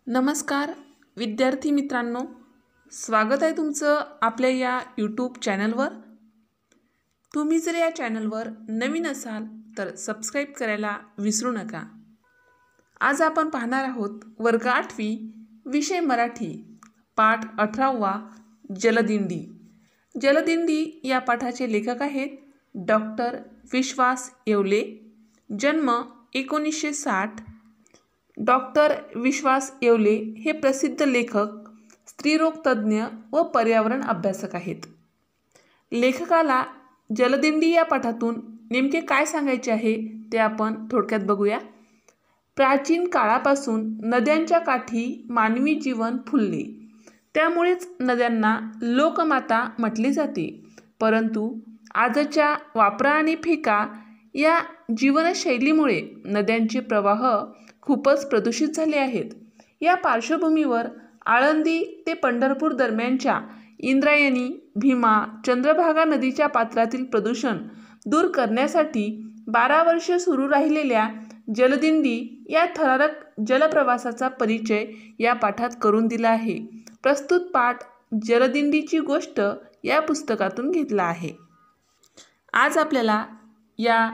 नमस्कार विद्यार्थी मित्रांनो, स्वागत आहे तुमचं आपल्या या यूट्यूब चॅनलवर। तुम्ही जर या चॅनलवर नवीन असाल तर सबस्क्राइब करायला विसरू नका। आज आपण पाहणार आहोत वर्ग 8वी विषय मराठी पाठ 18वा जलदिंडी। जलदिंडी या पाठाचे लेखक आहेत डॉक्टर विश्वास येवले। जन्म 1960। डॉक्टर विश्वास येवले हे प्रसिद्ध लेखक, स्त्रीरोग तज्ज्ञ व पर्यावरण अभ्यासक आहेत। लेखकाला जलदिंडी या पाठातून नेमके काय सांगायचे आहे ते आपण थोडक्यात बघूया। प्राचीन काळापासून नद्यांच्या काठी मानवी जीवन फुलले, त्यामुळेच नद्यांना लोकमाता म्हटले जाते। परंतु आजच्या वापरा आणि फेका या जीवनशैलीमुळे नद्यांचे प्रवाह खूपच प्रदूषित झाले आहेत। या पार्श्वभूमीवर आळंदी ते पंढरपूर दरम्यानच्या इंद्रायणी, भीमा, चंद्रभागा नदीच्या पात्रातील प्रदूषण दूर करण्यासाठी 12 वर्षे सुरू राहिलेल्या जलदिंडी या थरारक जलप्रवासाचा परिचय या पाठात करून दिला आहे। प्रस्तुत पाठ जलदिंडीची गोष्ट या पुस्तकातून घेतला आहे। आज आपल्याला या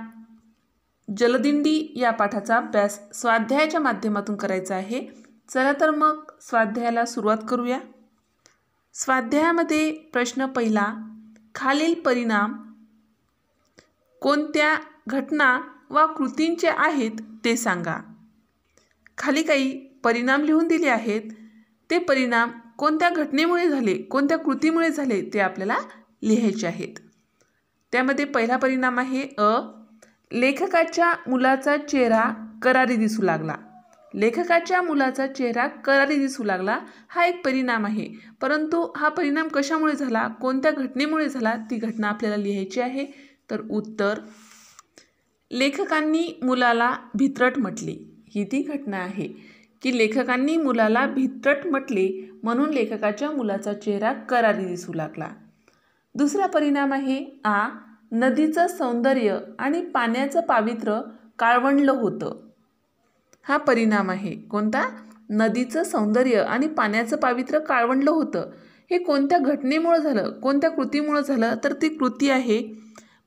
जलदिंडी या पाठाचा अभ्यास स्वाध्यायाच्या माध्यमातून करायचा आहे। चला तर मग स्वाध्यायाला सुरुवात करूया। स्वाध्यायामध्ये प्रश्न पहिला, खालील परिणाम कोणत्या घटना व कृतींचे आहेत ते सांगा। खाली काही परिणाम लिहून दिले आहेत, ते परिणाम कोणत्या घटनेमुळे झाले, कोणत्या कृतीमुळे झाले ते आपल्याला लिहायचे आहेत। त्यामध्ये पहिला परिणाम आहे लेखकाच्या मुलाचा चेहरा करारी दिसू लागला। लेखकाच्या मुलाचा चेहरा करारी दिसू लागला हा एक परिणाम आहे, परंतु हा परिणाम कशामुळे झाला, कोणत्या घटनेमुळे झाला ती घटना आपल्याला लिहायची आहे। तर उत्तर, लेखकांनी मुलाला भित्रट म्हटले, ही ती घटना आहे की लेखकांनी मुलाला भित्रट म्हटले म्हणून लेखकाच्या मुलाचा चेहरा करारी दिसू लागला। दुसरा परिणाम आहे नदीचं सौंदर्य आणि पाण्याचं पावित्र्य काळवंडलं होतं। हा परिणाम आहे कोणता, नदीचं सौंदर्य आणि पाण्याचं पावित्र्य काळवंडलं होतं। हे कोणत्या घटनेमुळे झालं, कोणत्या कृतीमुळे झालं, तर ती कृती आहे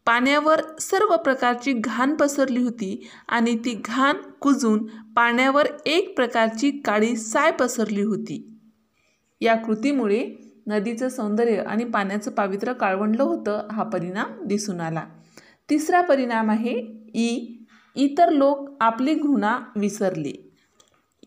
पाण्यावर सर्व प्रकारची घाण पसरली होती आणि ती घाण कुजून पाण्यावर एक प्रकारची काळी साय पसरली होती। या कृतीमुळे नदीचं सौंदर्य आणि पाण्याचं पावित्र्य काळवंडलं होतं, हा परिणाम दिसून आला। तिसरा परिणाम आहे इतर लोक आपली घृणा विसरले।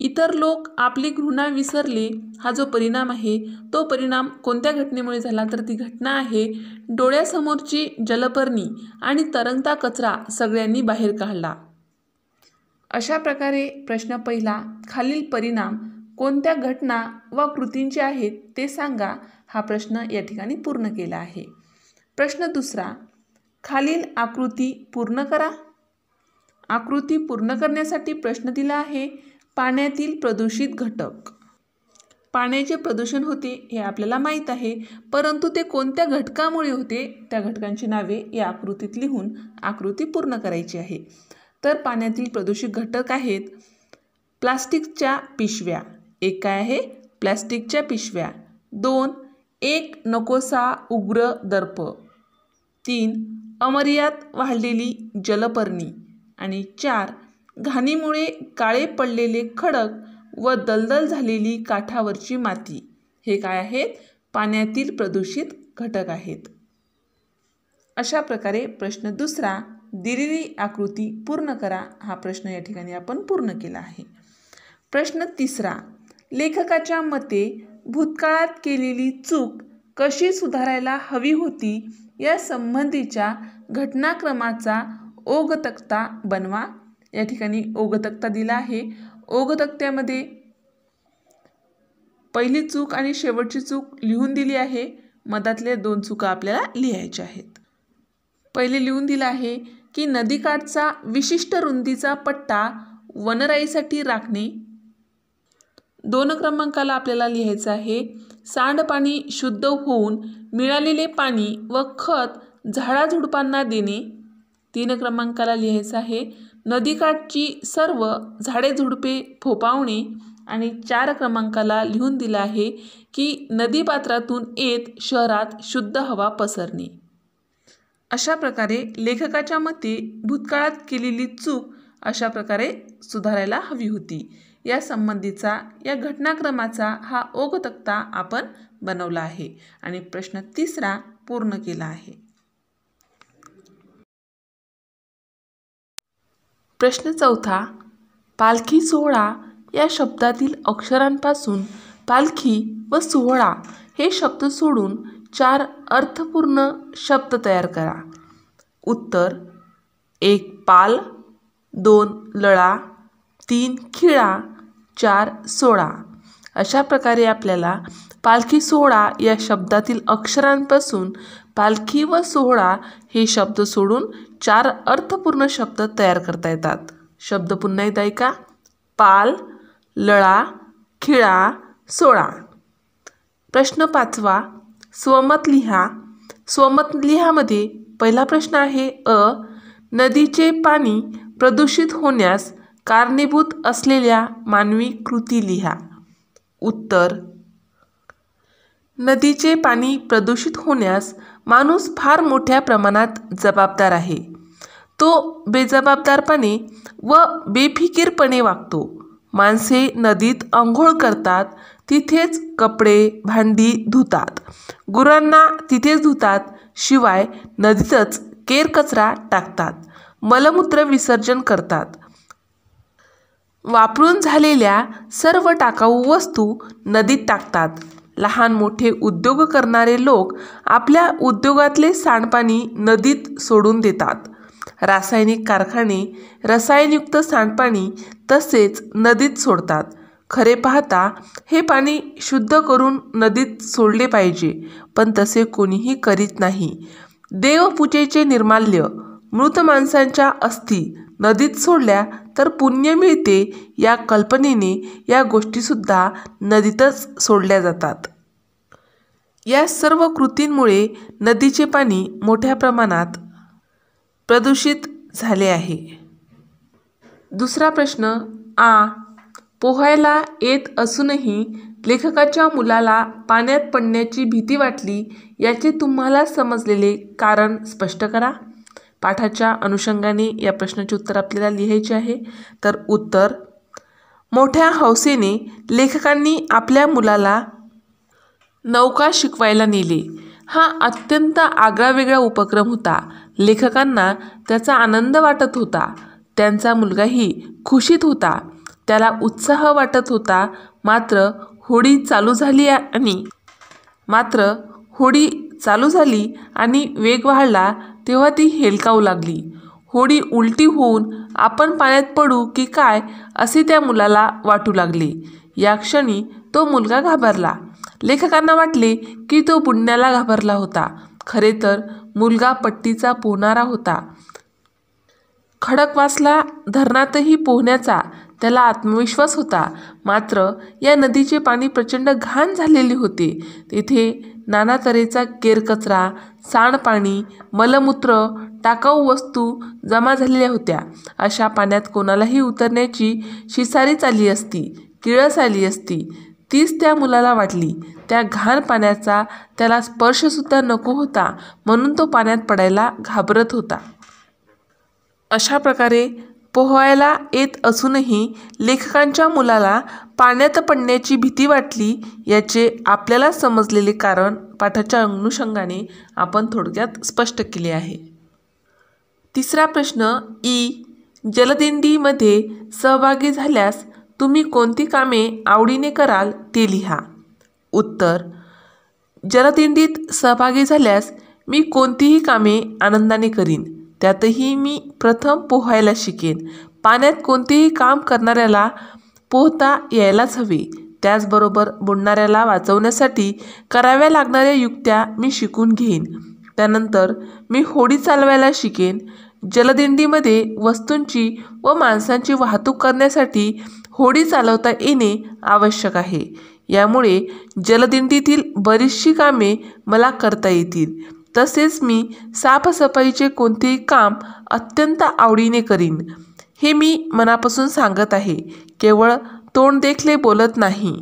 इतर लोक आपली घृणा विसरले हा जो परिणाम आहे तो परिणाम कोणत्या घटनेमुळे झाला, तर ती घटना आहे डोळ्यासमोरची जलपर्णी आणि तरंगता कचरा सगळ्यांनी बाहेर काढला। अशा प्रकारे प्रश्न पहिला, खालील परिणाम कोणत्या घटना व कृतींचे आहेत ते सांगा, हा प्रश्न या ठिकाणी पूर्ण केला आहे। प्रश्न दुसरा, खालील आकृती पूर्ण करा। आकृती पूर्ण करण्यासाठी प्रश्न दिला आहे पाण्यातील प्रदूषित घटक। पाण्याचे प्रदूषण होते हे आपल्याला माहीत आहे, परंतु ते कोणत्या घटकामुळे होते त्या घटकांची नावे या आकृतीत लिहून आकृती पूर्ण करायची आहे। तर पाण्यातील प्रदूषित घटक आहेत प्लास्टिकच्या पिशव्या, एक काय आहे प्लास्टिकच्या पिशव्या, 2 एक नकोसा उग्र दर्प, 3 अमर्याद वाढलेली जलपर्णी आणि 4 घाणीमुळे काळे पडलेले खडक व दलदल झालेली काठावरची माती। हे काय आहेत, पाण्यातील प्रदूषित घटक आहेत। अशा प्रकारे प्रश्न दुसरा, दिलेली आकृती पूर्ण करा, हा प्रश्न या ठिकाणी आपण पूर्ण केला आहे। प्रश्न तिसरा, लेखकाच्या मते भूतकाळात केलेली चूक कशी सुधारायला हवी होती या संबंधीच्या घटनाक्रमाचा ओघतक्ता बनवा। या ठिकाणी ओघतक्ता दिला आहे। ओघतक्त्यामध्ये पहिली चूक आणि शेवटची चूक लिहून दिली आहे, मधातल्या 2 चुका आपल्याला लिहायच्या आहेत। पहिले लिहून दिलं आहे की नदीकाठचा विशिष्ट रुंदीचा पट्टा वनराईसाठी राखणे। 2 क्रमांकाला आपल्याला लिहायचं आहे सांडपाणी शुद्ध होऊन मिळालेले पाणी व खत झाडाझुडपांना देणे। 3 क्रमांकाला लिहायचं आहे नदीकाठची सर्व झाडे झुडपे फोपावणे आणि 4 क्रमांकाला लिहून दिलं आहे की नदीपात्रातून येत शहरात शुद्ध हवा पसरणे. अशा प्रकारे लेखकाच्या मते भूतकाळात केलेली चूक अशा प्रकारे सुधारायला हवी होती. या संबंधीचा या घटनाक्रमाचा हा ओघ तक्ता आपण बनवला आहे आणि प्रश्न 3 पूर्ण केला आहे. प्रश्न 4 पालखी सोहळा या शब्दातील अक्षरांपासून पालखी व सोहळा हे शब्द सोडून 4 अर्थपूर्ण शब्द तयार करा. उत्तर: 1 पाल, 2 लळा, 3 खिळा, 4 सोहळा. अशा प्रकारे आपल्याला पालखी सोहळा या शब्दातील अक्षरांपासून पालखी व सोहळा हे शब्द सोडून 4 अर्थपूर्ण शब्द तयार करता येतात. शब्द पुन्हा एकदा ऐका: पाल, लळा, खिळा, सोहळा. प्रश्न 5 स्वमत लिहा. स्वमत लिहामध्ये पहिला प्रश्न आहे नदीचे पाणी प्रदूषित होण्यास कारणीभूत असलेल्या मानवी कृती लिहा. उत्तर: नदीचे पाणी प्रदूषित होण्यास माणूस फार मोठ्या प्रमाणात जबाबदार आहे. तो बेजबाबदारपणे व बेफिकीरपणे वागतो. माणसे नदीत अंघोळ करतात, तिथेच कपडे भांडी धुतात, गुरांना तिथेच धुतात, शिवाय नदीतच केरकचरा टाकतात, मलमूत्र विसर्जन करतात. वापरून झालेल्या सर्व टाकाऊ वस्तू नदीत टाकतात. लहान मोठे उद्योग करणारे लोक आपल्या उद्योगातले सांडपाणी नदीत सोडून देतात. रासायनिक कारखाने रसायनयुक्त सांडपाणी तसेच नदीत सोडतात. खरे पाहता हे पाणी शुद्ध करून नदीत सोडले पाहिजे, पण तसे कोणीही करीत नाही. देवपूजेचे निर्माल्य, मृत माणसांच्या अस्थी नदीत सोडल्या तर पुण्य मिळते या कल्पनेने या गोष्टीसुद्धा नदीतच सोडल्या जातात. या सर्व कृतींमुळे नदीचे पाणी मोठ्या प्रमाणात प्रदूषित झाले आहे. दुसरा प्रश्न पोहायला येत असूनही लेखकाच्या मुलाला पाण्यात पडण्याची भीती वाटली याचे तुम्हाला समजलेले कारण स्पष्ट करा. पाठाच्या अनुषंगाने या प्रश्नाचे उत्तर आपल्याला लिहायचे आहे. तर उत्तर: मोठ्या हौसेने लेखकांनी आपल्या मुलाला नौका शिकवायला नेले. हा अत्यंत आगळावेगळा उपक्रम होता. लेखकांना त्याचा आनंद वाटत होता. त्यांचा मुलगाही खुशीत होता. त्याला उत्साह वाटत होता. मात्र होडी चालू झाली आणि वेग वाढला तेव्हा ती हेलकावू लागली. होडी उलटी होऊन आपण पाण्यात पडू की काय असे त्या मुलाला वाटू लागले. या क्षणी तो मुलगा घाबरला. लेखकांना वाटले की तो बुडण्याला घाबरला होता. खरे तर मुलगा पट्टीचा पोहणारा होता. खडकवासला धरणातही पोहण्याचा त्याला आत्मविश्वास होता. मात्र या नदीचे पाणी प्रचंड घाण झालेले होते. तेथे नाना तऱ्हेचा केरकचरा, सांडपाणी, मलमूत्र, टाकाऊ वस्तू जमा झालेल्या होत्या. अशा पाण्यात कोणालाही उतरण्याची शिसारीच आली असती, किळस आली असती. तीच त्या मुलाला वाटली. त्या घाण पाण्याचा त्याला स्पर्शसुद्धा नको होता, म्हणून तो पाण्यात पडायला घाबरत होता. अशा प्रकारे पोहायला येत असूनही लेखकांच्या मुलाला पाण्यात पडण्याची भीती वाटली याचे आपल्याला समजलेले कारण पाठाच्या अनुषंगाने आपण थोडक्यात स्पष्ट केले आहे. तिसरा प्रश्न जलदिंडीमध्ये सहभागी झाल्यास तुम्ही कोणती कामे आवडीने कराल ते लिहा. उत्तर: जलदिंडीत सहभागी झाल्यास मी कोणतीही कामे आनंदाने करीन. त्यातही मी प्रथम पोहायला शिकेन. पाण्यात कोणतेही काम करणाऱ्याला पोहता यायलाच हवे. त्याचबरोबर बुडणाऱ्याला वाचवण्यासाठी कराव्या लागणाऱ्या युक्त्या मी शिकून घेईन. त्यानंतर मी होडी चालवायला शिकेन. जलदिंडीमध्ये वस्तूंची व माणसांची वाहतूक करण्यासाठी होडी चालवता येणे आवश्यक आहे. यामुळे जलदिंडीतील बरीचशी कामे मला करता येतील. तसेच मी साफसफाईचे कोणतेही काम अत्यंत आवडीने करीन. हे मी मनापासून सांगत आहे. केवळ तोंड देखले बोलत नाही.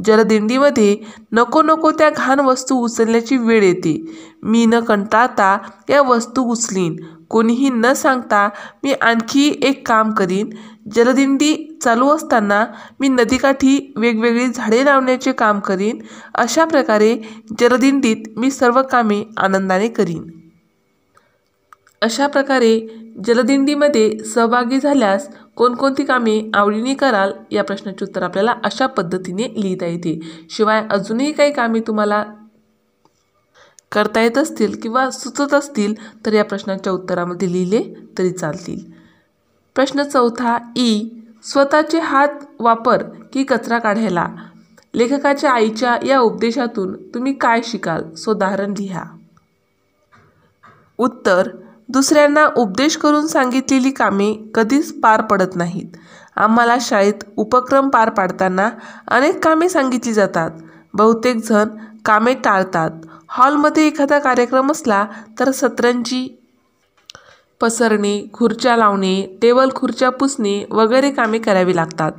जलदिंडीमध्ये नको नको त्या घाण वस्तू उचलण्याची वेळ येते. मी न कंटाळता या वस्तू उचलीन. कोणीही न सांगता मी आणखी एक काम करीन. जलदिंडी चालू असताना मी नदीकाठी वेगवेगळी झाडे लावण्याचे काम करीन. अशा प्रकारे जलदिंडीत मी सर्व कामे आनंदाने करीन. अशा प्रकारे जलदिंडीमध्ये सहभागी झाल्यास कोणकोणती कामे आवडीने कराल या प्रश्नाचे उत्तर आपल्याला अशा पद्धतीने लिहिता येते. शिवाय अजूनही काही कामे तुम्हाला करता येत असतील किंवा सुचत असतील तर या प्रश्नाच्या उत्तरामध्ये लिहिले तरी चालतील. प्रश्न चौथा ई. स्वतःचे हात वापर की कचरा काढायला. लेखकाच्या आईच्या या उपदेशातून तुम्ही काय शिकाल? उदाहरण लिहा. उत्तर. दुसऱ्यांना उपदेश करून सांगितलेली कामे कधीच पार पडत नाहीत. आम्हाला शाळेत उपक्रम पार पाडताना अनेक कामे सांगितली जातात. बहुतेक जण कामे टाळतात. हॉलमध्ये एखादा कार्यक्रम असला तर सतरंजी पसरणे, खुर्च्या लावणे, टेबल खुर्च्या पुसणे वगैरे कामे करावी लागतात.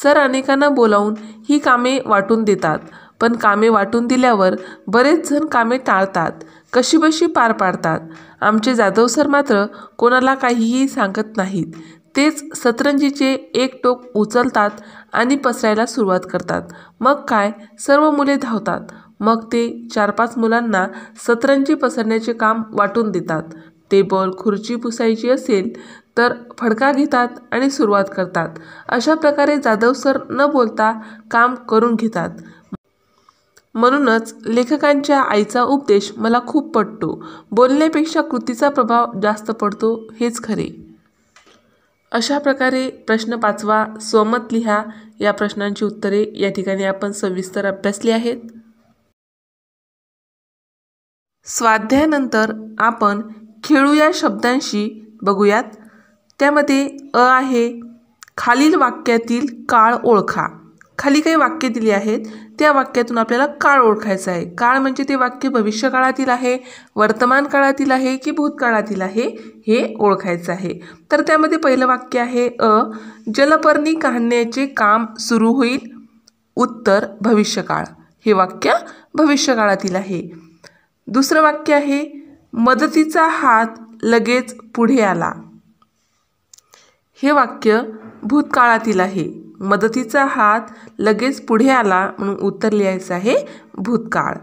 सर अनेकांना बोलावून ही कामे वाटून देतात. पण कामे वाटून दिल्यावर बरेच जण कामे टाळतात, कशीबशी पार पाडतात. आमचे जाधव सर मात्र कोणाला काहीही सांगत नाहीत. तेच सतरंजीचे एक टोक उचलतात आणि पसरायला सुरुवात करतात. मग काय, सर्व मुले धावतात. मग ते 4-5 मुलांना सतरंजी पसरण्याचे काम वाटून देतात. टेबल खुर्ची पुसायची असेल तर फडका घेतात आणि सुरुवात करतात. अशा प्रकारे जाधव सर न बोलता काम करून घेतात. म्हणूनच लेखकांच्या आईचा उपदेश मला खूप पटतो. बोलण्यापेक्षा कृतीचा प्रभाव जास्त पडतो हेच खरे. अशा प्रकारे प्रश्न 5वा स्वमत लिहा. या प्रश्नांची उत्तरे या ठिकाणी आपण सविस्तर अभ्यासली आहेत. स्वाध्यायानंतर आपण खेळू या शब्दांशी बघूयात. त्यामध्ये अ आहे, खालील वाक्यातील काळ ओळखा. खाली काही वाक्य दिली आहेत, त्या वाक्यातून आपल्याला काळ ओळखायचा आहे. काळ म्हणजे ते वाक्य भविष्यकाळातील आहे, वर्तमान काळातील आहे की भूतकाळातील आहे हे ओळखायचं आहे. तर त्यामध्ये पहिलं वाक्य आहे अ. जलपर्णी काढण्याचे काम सुरू होईल. उत्तर भविष्यकाळ. हे वाक्य भविष्यकाळातील आहे. दुसरं वाक्य आहे, मदतीचा हात लगेच पुढे आला. हे वाक्य भूतकाळातील आहे. मदतीचा हात लगेच पुढे आला म्हणून उत्तर लिहायचं आहे भूतकाळ.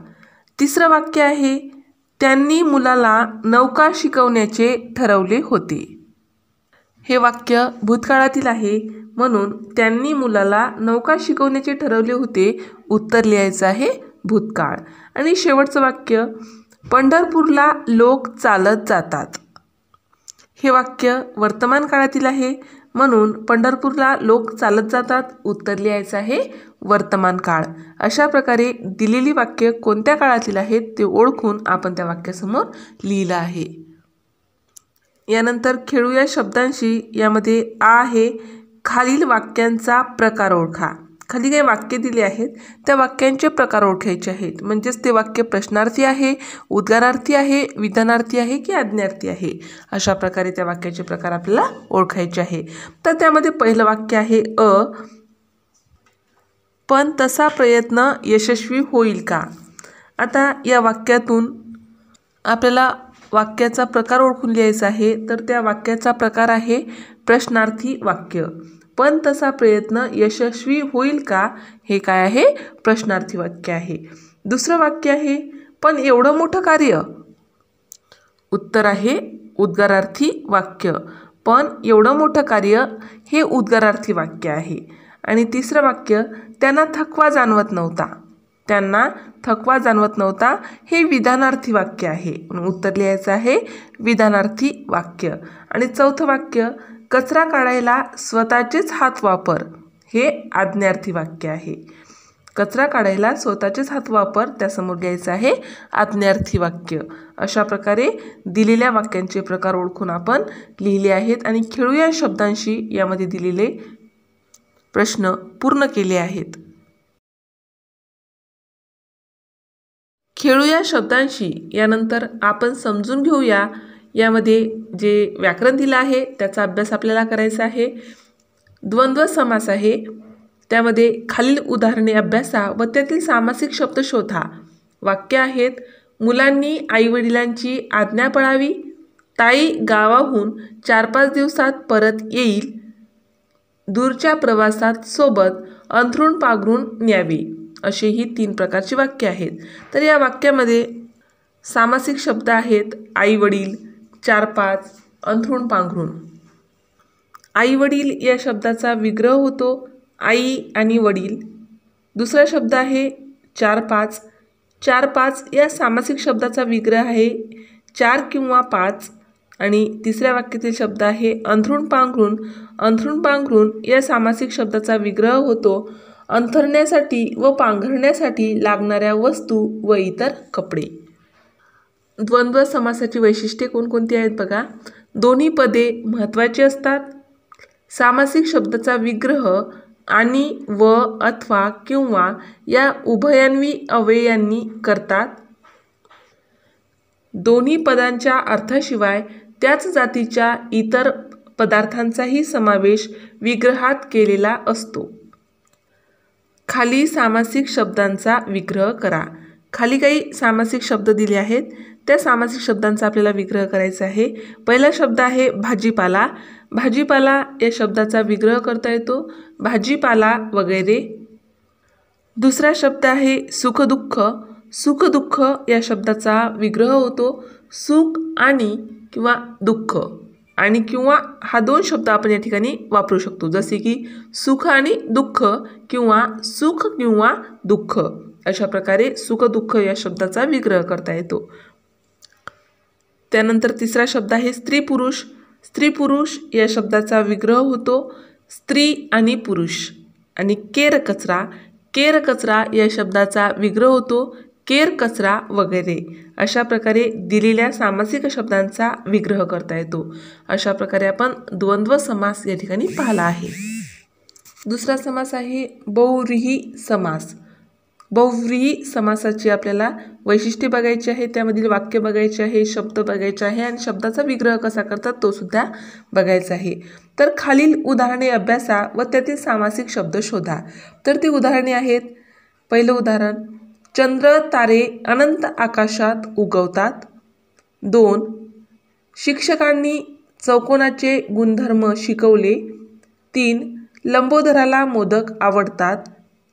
तिसरं वाक्य आहे, त्यांनी मुलाला नौका शिकवण्याचे ठरवले होते. हे वाक्य भूतकाळातील आहे म्हणून त्यांनी मुलाला नौका शिकवण्याचे ठरवले होते. उत्तर लिहायचं आहे भूतकाळ. आणि शेवटचं वाक्य, पंढरपूरला लोक चालत जातात. हे वाक्य वर्तमान काळातील आहे म्हणून पंढरपूरला लोक चालत जातात. उत्तर लिहायचं आहे वर्तमान काळ. अशा प्रकारे दिलेली वाक्य कोणत्या काळातील आहेत ते ओळखून आपण त्या वाक्यासमोर लिहिलं आहे. यानंतर खेळू या शब्दांशी. यामध्ये आ आहे, खालील वाक्यांचा प्रकार ओळखा. खाली काही वाक्य दिले आहेत, त्या वाक्यांचे प्रकार ओळखायचे आहेत. म्हणजेच ते वाक्य प्रश्नार्थी आहे, उद्गारार्थी आहे, विधानार्थी आहे की आज्ञार्थी आहे. अशा प्रकारे त्या वाक्याचे प्रकार आपल्याला ओळखायचे आहे. तर त्यामध्ये पहिलं वाक्य आहे अ. पण तसा प्रयत्न यशस्वी होईल का. आता या वाक्यातून आपल्याला वाक्याचा प्रकार ओळखून लिहायचा आहे. तर त्या वाक्याचा प्रकार आहे प्रश्नार्थी वाक्य. पण तसा प्रयत्न यशस्वी होईल का, हे काय आहे, प्रश्नार्थी वाक्य आहे. दुसरं वाक्य आहे, पण एवढं मोठं कार्य. उत्तर आहे उद्गारार्थी वाक्य. पण एवढं मोठं कार्य हे उद्गारार्थी वाक्य आहे. आणि तिसरं वाक्य, त्यांना थकवा जाणवत नव्हता. त्यांना थकवा जाणवत नव्हता हे विधानार्थी वाक्य आहे. उत्तर लिहायचं आहे विधानार्थी वाक्य. आणि चौथं वाक्य, कचरा काढायला स्वतःचेच हात वापर. हे आज्ञार्थी वाक्य आहे. कचरा काढायला स्वतःचेच हात वापर, त्यासमोर लिहायचं आहे आज्ञार्थी वाक्य. अशा प्रकारे दिलेल्या वाक्यांचे प्रकार ओळखून आपण लिहिले आहेत आणि खेळू या शब्दांशी यामध्ये दिलेले प्रश्न पूर्ण केले आहेत. खेळू या शब्दांशी यानंतर आपण समजून घेऊया. यामध्ये जे व्याकरण दिलं आहे त्याचा अभ्यास आपल्याला करायचा आहे. द्वंद्व समास आहे त्यामध्ये खालील उदाहरणे अभ्यासा व त्यातील सामासिक शब्द शोधा. वाक्य आहेत: मुलांनी आईवडिलांची आज्ञा पाळावी, ताई गावाहून 4-5 दिवसात परत येईल, दूरच्या प्रवासात सोबत अंथरूण पांघरून न्यावे. असे ही 3 प्रकारची वाक्य आहेत. तर या वाक्यामध्ये सामासिक शब्द आहेत आई वडील, 4-5, अंथरूण पांघरून. आई वडील या शब्दाचा विग्रह होतो आई आणि वडील. दुसरा शब्द आहे 4-5. 4-5 या सामासिक शब्दाचा विग्रह आहे 4 किंवा 5. आणि तिसऱ्या वाक्यातील शब्द आहे अंथरूण पांघरून. अंथरूण पांघरून या सामासिक शब्दाचा विग्रह होतो अंथरण्यासाठी व पांघरण्यासाठी लागणाऱ्या वस्तू व इतर कपडे. द्वंद्व समासाची वैशिष्ट्ये कोणकोणती आहेत बघा. दोन्ही पदे महत्त्वाची असतात. सामासिक शब्दाचा विग्रह आणि, व, अथवा, किंवा या उभयान्वी अव्ययांनी करतात. दोन्ही पदांच्या अर्थाशिवाय त्याच जातीच्या इतर पदार्थांचाही समावेश विग्रहात केलेला असतो. खाली सामासिक शब्दांचा विग्रह करा. खाली काही सामासिक शब्द दिले आहेत. त्या सामासिक शब्दांचा आपल्याला विग्रह करायचा आहे. पहिला शब्द आहे भाजीपाला. भाजीपाला या शब्दाचा विग्रह करता येतो भाजीपाला वगैरे. दुसरा शब्द आहे सुखदुःख. सुखदुःख या शब्दाचा विग्रह होतो सुख आणि किंवा दुःख. आणि किंवा हा 2 शब्द आपण या ठिकाणी वापरू शकतो, जसे की सुख आणि दुःख किंवा सुख किंवा दुःख. अशा प्रकारे सुख दुःख या शब्दाचा विग्रह करता येतो. त्यानंतर तिसरा शब्द आहे स्त्री पुरुष. स्त्री पुरुष या शब्दाचा विग्रह होतो स्त्री आणि पुरुष. आणि केर कचरा. केर कचरा या शब्दाचा विग्रह होतो केर कचरा वगैरे. अशा प्रकारे दिलेल्या सामासिक शब्दांचा विग्रह करता येतो. अशा प्रकारे आपण द्वंद्व समास या ठिकाणी पाहिला आहे. दुसरा समास आहे बहुव्रीही समास. बहुव्रीही समासाची आपल्याला वैशिष्ट्ये बघायची आहे, त्यामधील वाक्य बघायचे आहे, शब्द बघायचे आहे आणि शब्दाचा विग्रह कसा करतात तो सुद्धा बघायचा आहे. तर खालील उदाहरणे अभ्यासा व त्यातील सामासिक शब्द शोधा. तर ती उदाहरणे आहेत. पहिलं उदाहरण: चंद्र तारे अनंत आकाशात उगवतात. 2. शिक्षकांनी चौकोनाचे गुणधर्म शिकवले. 3. लंबोदराला मोदक आवडतात.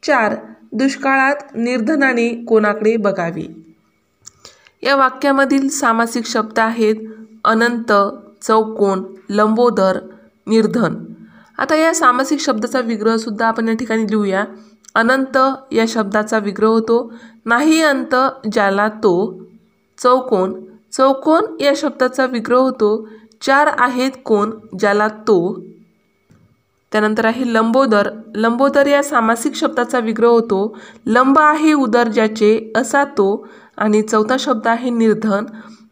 4. दुष्काळात निर्धनाने कोणाकडे बघावे. या वाक्यामधील सामासिक शब्द आहेत अनंत, चौकोन, लंबोदर, निर्धन. आता या सामासिक शब्दाचा विग्रह सुद्धा आपण या ठिकाणी लिहूया. अनंत या शब्दाचा विग्रह होतो नाही अंत ज्याला तो. चौकोन. चौकोन या शब्दाचा विग्रह होतो 4 आहेत कोण ज्याला तो. त्यानंतर आहे लंबोदर. लंबोदर या सामासिक शब्दाचा विग्रह होतो लंब आहे उदर ज्याचे असा तो. आणि चौथा शब्द आहे निर्धन.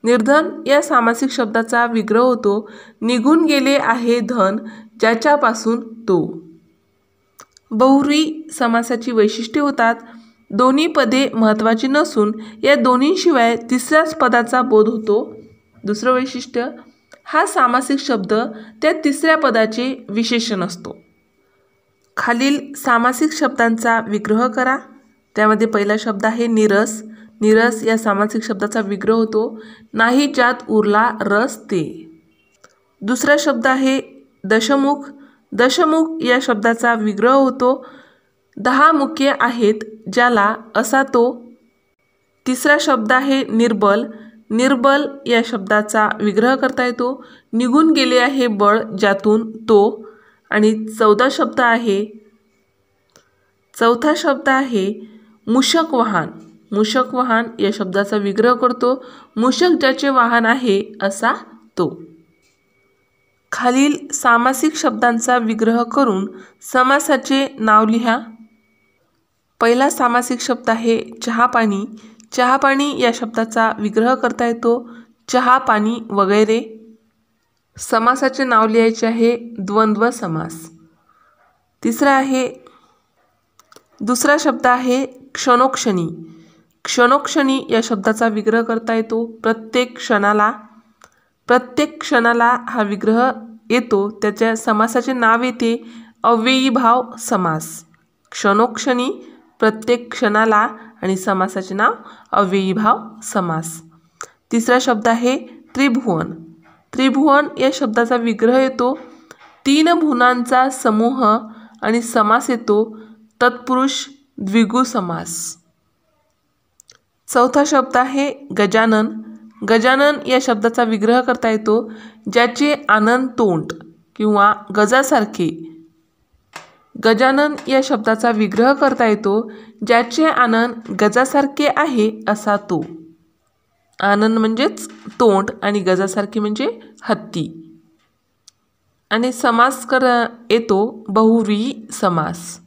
निर्धन या सामासिक शब्दाचा विग्रह होतो निघून गेले आहे धन ज्याच्यापासून तो. बहुव्रीही समासाची वैशिष्ट्ये होतात दोन्ही पदे महत्त्वाची नसून या दोन्हीशिवाय तिसऱ्याच पदाचा बोध होतो. दुसरं वैशिष्ट्य: हा सामासिक शब्द त्या तिसऱ्या पदाचे विशेषण असतो. खालील सामासिक शब्दांचा विग्रह करा. त्यामध्ये पहिला शब्द आहे नीरस. नीरस या सामासिक शब्दाचा विग्रह होतो नाही ज्यात उरला रस ते. दुसरा शब्द आहे दशमुख. दशमुख या शब्दाचा विग्रह होतो 10 मुखे आहेत ज्याला असा तो. तिसरा शब्द आहे निर्बल. निर्बल या शब्दाचा विग्रह करता येतो निघून गेले आहे बळ ज्यातून तो. आणि चौथा शब्द आहे मूषक वाहन. मूषक वाहन या शब्दाचा विग्रह करतो मूषक ज्याचे वाहन आहे असा तो. खालील सामासिक शब्दांचा विग्रह करून समासाचे नाव लिहा. पहिला सामासिक शब्द आहे चहापाणी. चहापाणी या शब्दाचा विग्रह करता येतो चहा पाणी वगैरे. समासाचे नाव लिहायचे आहे द्वंद्व समास. दुसरा शब्द आहे क्षणोक्षणी. क्षणोक्षणी या शब्दाचा विग्रह करता येतो प्रत्येक क्षणाला. प्रत्येक क्षणाला हा विग्रह येतो त्याच्या समासाचे नाव येते अव्ययीभाव समास. क्षणोक्षणी, प्रत्येक क्षणाला आणि समासाचे नाव अव्ययीभाव समास. तिसरा शब्द आहे त्रिभुवन. त्रिभुवन या शब्दाचा विग्रह येतो 3 भुवनांचा समूह आणि समास येतो तत्पुरुष द्विगु समास. चौथा शब्द आहे गजानन. गजानन या शब्दाचा विग्रह करता येतो ज्याचे आनन तोंड किंवा गजासारखे. गजानन या शब्दाचा विग्रह करता येतो ज्याचे आनन गजासारखे आहे असा तो. आनन म्हणजेच तोंड आणि गजासारखे म्हणजे हत्ती. आणि समास येतो बहुव्रीही समास.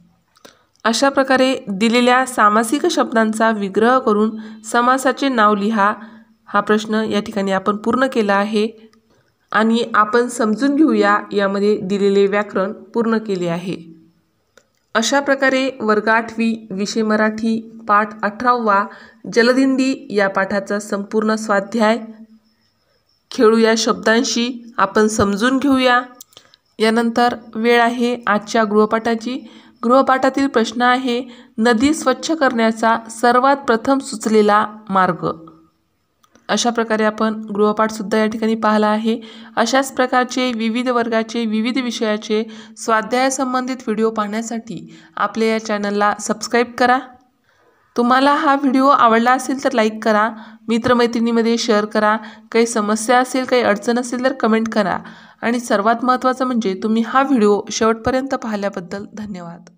अशा प्रकारे दिलेल्या सामासिक शब्दांचा विग्रह करून समासाचे नाव लिहा. हा प्रश्न या ठिकाणी आपण पूर्ण केला आहे आणि आपण समजून घेऊया यामध्ये दिलेले व्याकरण पूर्ण केले आहे. अशा प्रकारे वर्ग 8वी विषय मराठी पाठ 18वा जलदिंडी या पाठाचा संपूर्ण स्वाध्याय खेळूया शब्दांशी, आपण समजून घेऊया. यानंतर वेळ आहे आजच्या गृहपाठाची. गृहपाठातील प्रश्न आहे नदी स्वच्छ करण्याचा सर्वात प्रथम सुचलेला मार्ग. अशा प्रकारे आपण गृहपाठसुद्धा या ठिकाणी पाहिला आहे. अशाच प्रकारचे विविध वर्गाचे विविध विषयाचे स्वाध्याय संबंधित व्हिडिओ पाहण्यासाठी आपल्या या चॅनलला सबस्क्राईब करा. तुम्हाला हा व्हिडिओ आवडला असेल तर लाईक करा, मित्रमैत्रिणीमध्ये शेअर करा. काही समस्या असेल, काही अडचण असेल तर कमेंट करा. आणि सर्वात महत्त्वाचं म्हणजे तुम्ही हा व्हिडिओ शेवटपर्यंत पाहिल्याबद्दल धन्यवाद.